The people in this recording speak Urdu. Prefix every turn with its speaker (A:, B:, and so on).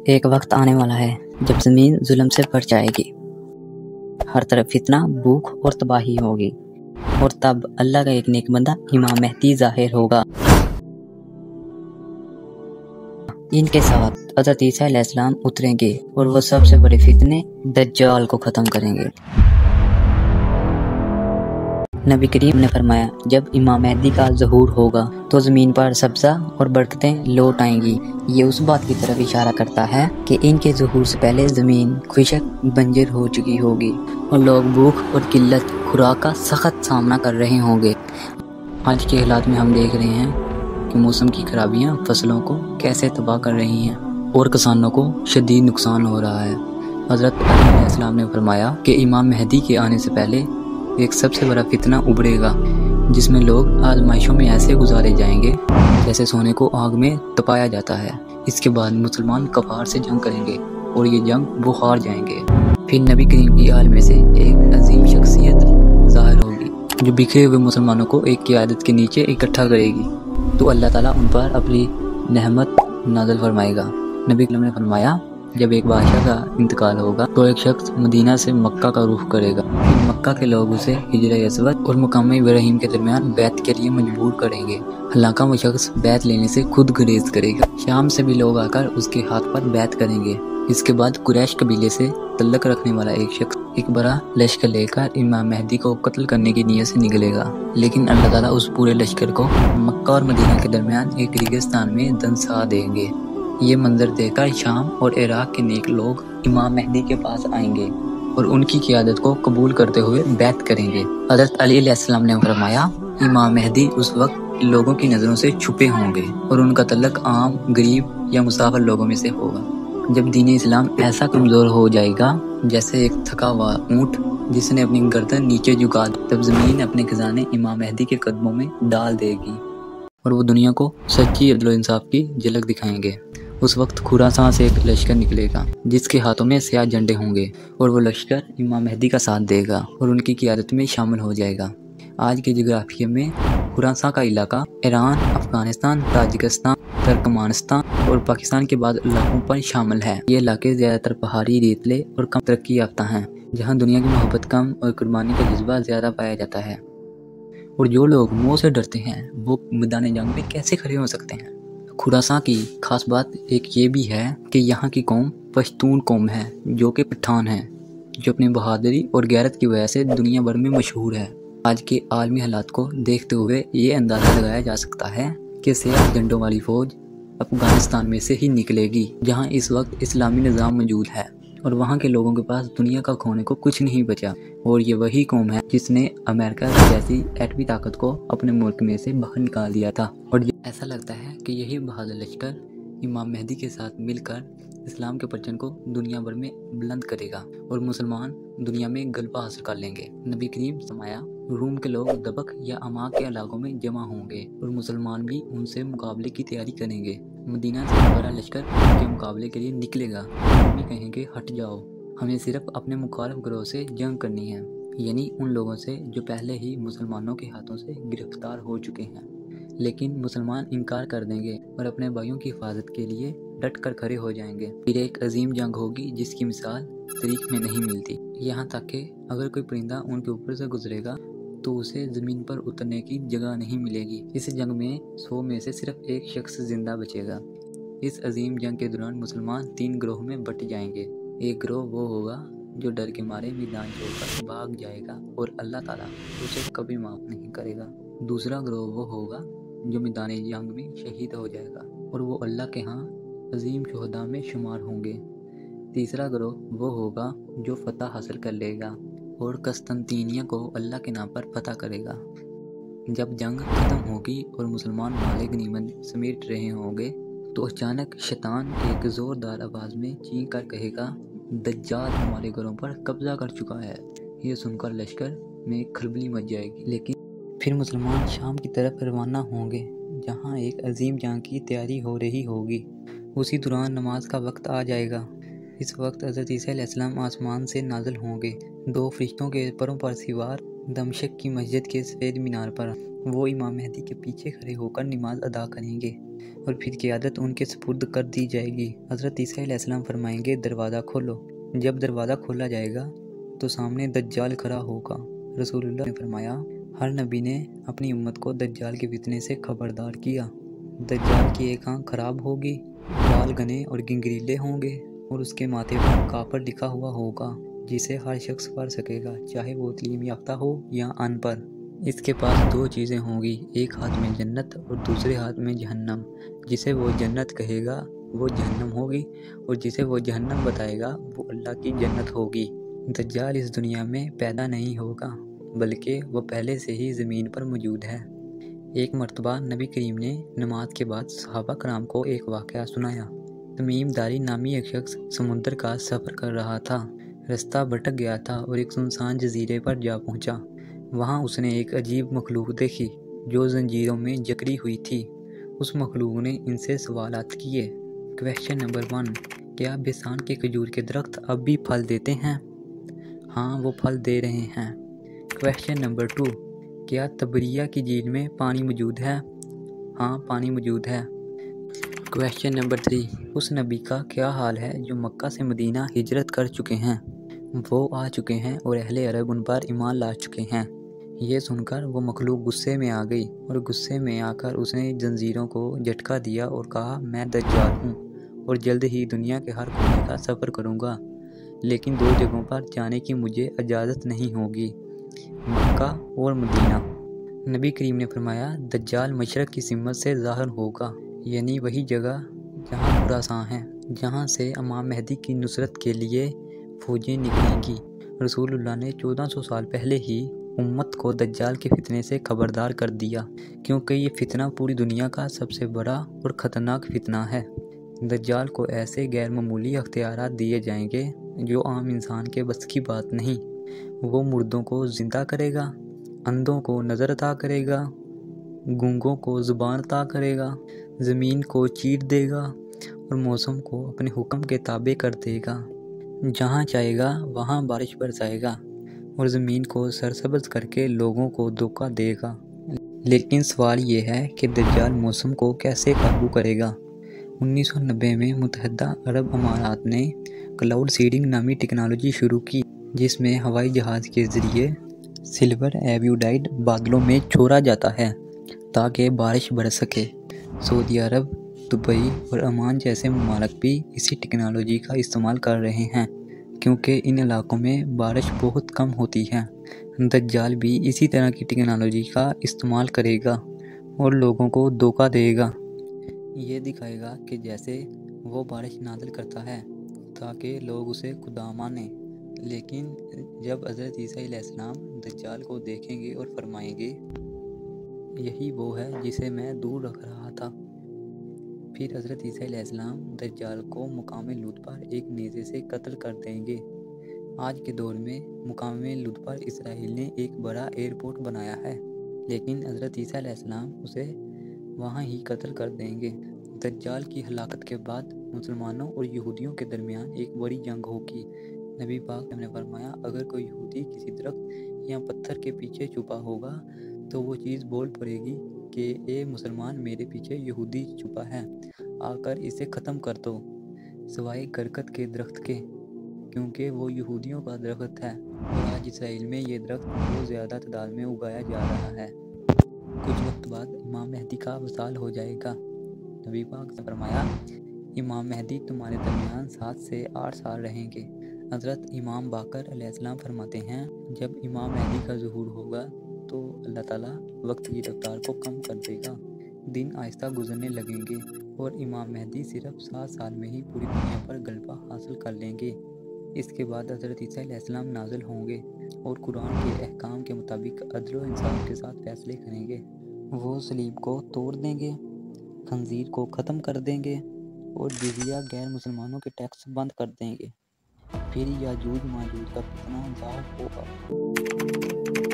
A: ایک وقت آنے والا ہے جب زمین ظلم سے بھر جائے گی، ہر طرف فتنہ، بھوک اور تباہی ہوگی، اور تب اللہ کا ایک نیک بندہ امام مہدی ظاہر ہوگا۔ ان کے ساتھ حضرت عیسیٰ علیہ السلام اتریں گے اور وہ سب سے بڑے فتنے دجال کو ختم کریں گے۔ نبی کریم نے فرمایا، جب امام مہدی کا ظہور ہوگا تو زمین پر سبزہ اور برکتیں لوٹ آئیں گی۔ یہ اس بات کی طرف اشارہ کرتا ہے کہ ان کے ظہور سے پہلے زمین خشک بنجر ہو چکی ہوگی اور لوگ بھوک اور قلت خوراک کا سخت سامنا کر رہے ہوں گے۔ آج کے حالات میں ہم دیکھ رہے ہیں کہ موسم کی خرابیاں فصلوں کو کیسے تباہ کر رہی ہیں اور کسانوں کو شدید نقصان ہو رہا ہے۔ حضرت علیہ السلام نے فرمایا کہ امام مہدی کے آنے سے پہلے ایک سب سے بڑا فتنہ ابھرے گا، جس میں لوگ آزمائشوں میں ایسے گزارے جائیں گے جیسے سونے کو آگ میں تپایا جاتا ہے۔ اس کے بعد مسلمان کفار سے جنگ کریں گے اور یہ جنگ وہ ہار جائیں گے۔ پھر نبی کریم کی آل میں سے ایک عظیم شخصیت ظاہر ہوگی جو بکھرے ہوئے مسلمانوں کو ایک قیادت کے نیچے اکٹھا کرے گی، تو اللہ تعالیٰ ان پر اپنی نعمت نازل فرمائے گا۔ نبی کریم نے فرمایا، جب ایک بادشاہ کا انتقال ہوگا تو ایک شخص مدینہ سے مکہ کا رخ کرے گا۔ پھر مکہ کے لوگ اسے ہجرہ اسود اور مقام ابراہیم کے درمیان بیعت کے لیے مجبور کریں گے، حالانکہ وہ شخص بیعت لینے سے خود گریز کرے گا۔ شام سے بھی لوگ آ کر اس کے ہاتھ پر بیعت کریں گے۔ اس کے بعد قریش قبیلے سے تعلق رکھنے والا ایک شخص ایک بڑا لشکر لے کر امام مہدی کو قتل کرنے کی نیت سے نکلے گا، لیکن اللہ تعالیٰ اس پورے لشکر کو مکہ اور مدینہ کے درمیان ایک ریگستان میں دنسا دیں گے۔ یہ منظر دیکھ کر شام اور عراق کے نیک لوگ امام مہدی کے پاس آئیں گے اور ان کی قیادت کو قبول کرتے ہوئے بیعت کریں گے۔ حضرت علی علیہ السلام نے فرمایا، امام مہدی اس وقت لوگوں کی نظروں سے چھپے ہوں گے اور ان کا تعلق عام، غریب یا مسافر لوگوں میں سے ہوگا۔ جب دین اسلام ایسا کمزور ہو جائے گا جیسے ایک تھکا ہوا اونٹ جس نے اپنی گردن نیچے جھکا دی، تب زمین اپنے خزانے امام مہدی کے قدموں میں ڈال دے گی اور وہ دنیا کو سچی عدل و انصاف کی جھلک دکھائیں گے۔ اس وقت خراساں سے ایک لشکر نکلے گا جس کے ہاتھوں میں سیاہ جھنڈے ہوں گے، اور وہ لشکر امام مہدی کا ساتھ دے گا اور ان کی قیادت میں شامل ہو جائے گا۔ آج کے جغرافیے میں خراساں کا علاقہ ایران، افغانستان، تاجکستان، ترکمانستان اور پاکستان کے بعد علاقوں پر شامل ہے۔ یہ علاقے زیادہ تر پہاڑی، ریتلے اور کم ترقی یافتہ ہیں، جہاں دنیا کی محبت کم اور قربانی کا جذبہ زیادہ پایا جاتا ہے۔ اور جو لوگ موت سے ڈرتے ہیں وہ میدان جنگ میں کیسے کھڑے ہو سکتے ہیں؟ خراساں کی خاص بات ایک یہ بھی ہے کہ یہاں کی قوم پشتون قوم ہے، جو کہ پٹھان ہے، جو اپنی بہادری اور غیرت کی وجہ سے دنیا بھر میں مشہور ہے۔ آج کے عالمی حالات کو دیکھتے ہوئے یہ اندازہ لگایا جا سکتا ہے کہ سیاہ جھنڈوں والی فوج افغانستان میں سے ہی نکلے گی، جہاں اس وقت اسلامی نظام موجود ہے، اور وہاں کے لوگوں کے پاس دنیا کا کھونے کو کچھ نہیں بچا۔ اور یہ وہی قوم ہے جس نے امریکہ جیسی ایٹمی طاقت کو اپنے ملک میں سے باہر نکال دیا تھا۔ اور ایسا لگتا ہے کہ یہی بہادر لشکر امام مہدی کے ساتھ مل کر اسلام کے پرچم کو دنیا بھر میں بلند کرے گا اور مسلمان دنیا میں غلبہ حاصل کر لیں گے۔ نبی کریم فرمایا، روم کے لوگ دبک یا عماق کے علاقوں میں جمع ہوں گے اور مسلمان بھی ان سے مقابلے کی تیاری کریں گے۔ مدینہ سے بڑا لشکر ان کے مقابلے کے لیے نکلے گا، ہم بھی کہیں گے ہٹ جاؤ، ہمیں صرف اپنے مخالف گروہ سے جنگ کرنی ہے، یعنی ان لوگوں سے جو پہلے ہی مسلمانوں کے ہاتھوں سے گرفتار ہو چکے ہیں۔ لیکن مسلمان انکار کر دیں گے اور اپنے بھائیوں کی حفاظت کے لیے ڈٹ کر کھڑے ہو جائیں گے۔ پھر ایک عظیم جنگ ہوگی جس کی مثال تاریخ میں نہیں ملتی، یہاں تک کہ اگر کوئی پرندہ ان کے اوپر سے گزرے گا تو اسے زمین پر اترنے کی جگہ نہیں ملے گی۔ اس جنگ میں 100 میں سے صرف ایک شخص زندہ بچے گا۔ اس عظیم جنگ کے دوران مسلمان 3 گروہ میں بٹ جائیں گے۔ ایک گروہ وہ ہوگا جو ڈر کے مارے میدان چھوڑ کر بھاگ جائے گا اور اللہ تعالیٰ اسے کبھی معاف نہیں کرے گا۔ دوسرا گروہ وہ ہوگا جو میدان جنگ میں شہید ہو جائے گا اور وہ اللہ کے ہاں عظیم شہداء میں شمار ہوں گے۔ تیسرا گروہ وہ ہوگا جو فتح حاصل کر لے گا اور قسطنطینیہ کو اللہ کے نام پر فتح کرے گا۔ جب جنگ ختم ہوگی اور مسلمان مال غنیمت سمیٹ رہے ہوں گے تو اچانک شیطان ایک زوردار آواز میں چیخ کر کہے گا، دجال ہمارے گھروں پر قبضہ کر چکا ہے۔ یہ سن کر لشکر میں کھلبلی مچ جائے گی، لیکن پھر مسلمان شام کی طرف روانہ ہوں گے جہاں ایک عظیم جنگ کی تیاری ہو رہی ہوگی۔ اسی دوران نماز کا وقت آ جائے گا۔ اس وقت حضرت عیسیٰ علیہ السلام آسمان سے نازل ہوں گے، 2 فرشتوں کے پروں پر سوار، دمشق کی مسجد کے سفید مینار پر۔ وہ امام مہدی کے پیچھے کھڑے ہو کر نماز ادا کریں گے۔ اور پھر قیادت ان کے سپرد کر دی جائے گی۔ حضرت عیسیٰ علیہ السلام فرمائیں گے دروازہ کھولو۔ جب دروازہ کھولا جائے گا تو سامنے دجال کھڑا ہوگا۔ رسول اللہ نے فرمایا ہر نبی نے اپنی امت کو دجال کے فتنے سے خبردار کیا۔ دجال کی ایک آنکھ خراب ہوگی، بال گھنے اور گنگریلے ہوں گے اور اس کے ماتھے پر کافر لکھا ہوا ہوگا جسے ہر شخص پڑھ سکے گا، چاہے وہ تعلیم یافتہ ہو یا ان پڑھ۔ اس کے پاس دو چیزیں ہوں گی، ایک ہاتھ میں جنت اور دوسرے ہاتھ میں جہنم۔ جسے وہ جنت کہے گا وہ جہنم ہوگی اور جسے وہ جہنم بتائے گا وہ اللہ کی جنت ہوگی۔ دجال اس دنیا میں پیدا نہیں ہوگا بلکہ وہ پہلے سے ہی زمین پر موجود ہے۔ ایک مرتبہ نبی کریم نے نماز کے بعد صحابہ کرام کو ایک واقعہ سنایا۔ تمیم داری نامی ایک شخص سمندر کا سفر کر رہا تھا، رستہ بھٹک گیا تھا اور ایک سنسان جزیرے پر جا پہنچا۔ وہاں اس نے ایک عجیب مخلوق دیکھی جو زنجیروں میں جکڑی ہوئی تھی۔ اس مخلوق نے ان سے سوالات کیے۔ کویسچن نمبر 1، کیا بیسان کے کھجور کے درخت اب بھی پھل دیتے ہیں؟ ہاں، وہ پھل دے رہے ہیں۔ کویسچن نمبر 2، کیا تبریہ کی جھیل میں پانی موجود ہے؟ ہاں، پانی موجود ہے۔ کویسچن نمبر 3، اس نبی کا کیا حال ہے جو مکہ سے مدینہ ہجرت کر چکے ہیں؟ وہ آ چکے ہیں اور اہل عرب ان پر ایمان لا چکے ہیں۔ یہ سن کر وہ مخلوق غصے میں آ گئی اور غصے میں آ کر اس نے زنجیروں کو جھٹکا دیا اور کہا میں دجال ہوں اور جلد ہی دنیا کے ہر کونے کا سفر کروں گا، لیکن دو جگہوں پر جانے کی مجھے اجازت نہیں ہوگی، مکہ اور مدینہ۔ نبی کریم نے فرمایا دجال مشرق کی سمت سے ظاہر ہوگا، یعنی وہی جگہ جہاں خراساں ہے، جہاں سے امام مہدی کی نصرت کے لیے فوجیں نکلیں گی۔ رسول اللہ نے 1400 سال پہلے ہی امت کو دجال کے فتنے سے خبردار کر دیا، کیونکہ یہ فتنہ پوری دنیا کا سب سے بڑا اور خطرناک فتنہ ہے۔ دجال کو ایسے غیر معمولی اختیارات دیے جائیں گے جو عام انسان کے بس کی بات نہیں۔ وہ مردوں کو زندہ کرے گا، اندھوں کو نظر عطا کرے گا، گونگوں کو زبان عطا کرے گا، زمین کو چیر دے گا اور موسم کو اپنے حکم کے تابع کر دے گا۔ جہاں چاہے گا وہاں بارش برسائے گا اور زمین کو سرسبز کر کے لوگوں کو دھوکہ دے گا۔ لیکن سوال یہ ہے کہ دجال موسم کو کیسے قابو کرے گا؟ 1990 میں متحدہ عرب امارات نے کلاؤڈ سیڈنگ نامی ٹیکنالوجی شروع کی، جس میں ہوائی جہاز کے ذریعے سلور ایوڈائڈ بادلوں میں چھوڑا جاتا ہے تاکہ بارش برس سکے۔ سعودی عرب، دبئی اور عمان جیسے ممالک بھی اسی ٹیکنالوجی کا استعمال کر رہے ہیں کیونکہ ان علاقوں میں بارش بہت کم ہوتی ہے۔ دجال بھی اسی طرح کی ٹیکنالوجی کا استعمال کرے گا اور لوگوں کو دھوکہ دے گا۔ یہ دکھائے گا کہ جیسے وہ بارش نازل کرتا ہے تاکہ لوگ اسے خدا مانیں، لیکن جب حضرت عیسیٰ علیہ السلام دجال کو دیکھیں گے اور فرمائیں گے یہی وہ ہے جسے میں دور رکھ رہا تھا، پھر حضرت عیسیٰ علیہ السلام دجال کو مقام لوط پر ایک نیزے سے قتل کر دیں گے۔ آج کے دور میں مقام لوط پر اسرائیل نے ایک بڑا ایئرپورٹ بنایا ہے، لیکن حضرت عیسیٰ علیہ السلام اسے وہاں ہی قتل کر دیں گے۔ دجال کی ہلاکت کے بعد مسلمانوں اور یہودیوں کے درمیان ایک بڑی جنگ ہوگی۔ نبی پاک نے فرمایا اگر کوئی یہودی کسی درخت یا پتھر کے پیچھے چھپا ہوگا تو وہ چیز بول پڑے گی کہ اے مسلمان میرے پیچھے یہودی چھپا ہے، آ کر اسے ختم کر دو، سوائے گرگد کے درخت کے، کیونکہ وہ یہودیوں کا درخت ہے اور آج اسرائیل میں یہ درخت بہت زیادہ تعداد میں اگایا جا رہا ہے۔ کچھ وقت بعد امام مہدی کا وصال ہو جائے گا۔ نبی پاک نے فرمایا امام مہدی تمہارے درمیان 7 سے 8 سال رہیں گے۔ حضرت امام باقر علیہ السلام فرماتے ہیں جب امام مہدی کا ظہور ہوگا تو اللہ تعالیٰ وقت کی رفتار کو کم کر دے گا، دن آہستہ گزرنے لگیں گے اور امام مہدی صرف 7 سال میں ہی پوری دنیا پر غلبہ حاصل کر لیں گے۔ اس کے بعد حضرت عیسیٰ علیہ السلام نازل ہوں گے اور قرآن کے احکام کے مطابق عدل و انصاف کے ساتھ فیصلے کریں گے۔ وہ صلیب کو توڑ دیں گے، خنزیر کو ختم کر دیں گے اور جزیہ غیر مسلمانوں کے ٹیکس بند کر دیں گے۔ پھر یاجوج ماجوج کا فتنہ ظاہر ہوگا۔